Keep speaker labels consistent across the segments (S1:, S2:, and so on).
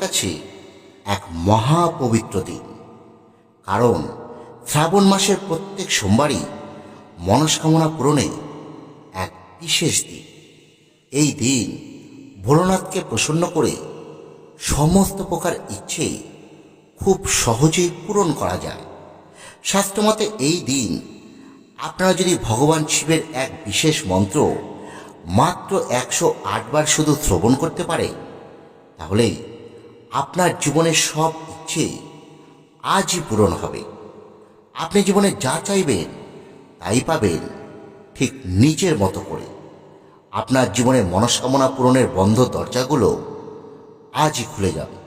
S1: কাছে এক মহাপবিত্র দিন। কারণ শ্রাবণ মাসের প্রত্যেক সোমবারই মনস্কামনা পূরণে এক বিশেষ দিন। এই দিন ভোলানাথকে প্রসন্ন করে সমস্ত প্রকার ইচ্ছে খুব সহজেই পূরণ করা যায়। শাস্ত্রমতে এই দিন আপনারা যদি ভগবান শিবের এক বিশেষ মন্ত্র মাত্র 108 বার শুধু শ্রবণ করতে পারে, তাহলে আপনার জীবনের সব ইচ্ছে আজই পূরণ হবে। আপনি জীবনে যা চাইবেন তাই পাবেন ঠিক নিজের মতো করে। আপনার জীবনে মনস্কামনা পূরণের বন্ধ দরজাগুলো আজই খুলে যাবে।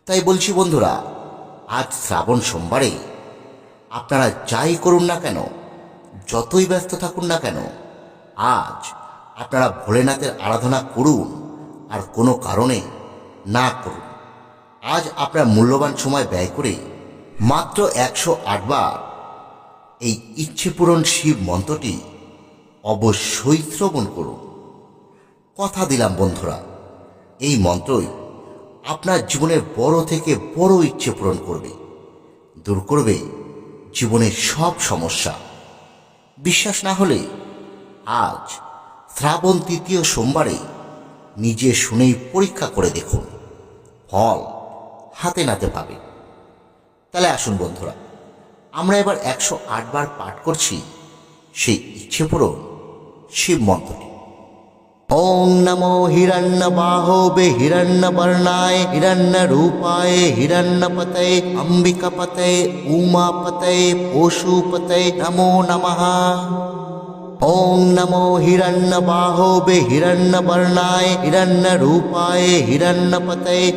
S1: তাই বলছি বন্ধুরা, আজ শ্রাবণ সোমবারে আপনারা যাই করুন না কেন, যতই ব্যস্ত থাকুন না কেন, আজ আপনারা ভোলেনাথের আরাধনা করুন আর কোনো কারণে না করুন। আজ আপনার মূল্যবান সময় ব্যয় করে মাত্র 108 বার এই ইচ্ছে পূরণ শিব মন্ত্রটি অবশ্যই শ্রবণ করুন। কথা দিলাম বন্ধুরা, এই মন্ত্রই আপনার জীবনের বড় থেকে বড় ইচ্ছে পূরণ করবে, দূর করবে জীবনের সব সমস্যা। বিশ্বাস না হলে আজ শ্রাবণ 3য় সোমবারে নিজে শুনেই পরীক্ষা করে দেখুন, ফল হাতে নাতে পাবে। তাহলে আসুন বন্ধুরা, আমরা এবার 108 বার পাঠ করছি সেই ইচ্ছে পূরণ শিব মন্ত্রটি। ওং নমো হিরণ্যবাহবে হিরণ্যবর্ণায় হিরণ্যরূপায় হিরণ্যপতয়ে অম্বিকাপতয়ে উমাপতয়ে পশুপতয়ে নমো নমঃ। ওং নমো হিরণ্যবাহবে হিরণ্যবর্ণায় হিরণ্যরূপায় হিরণ্যপতয়ে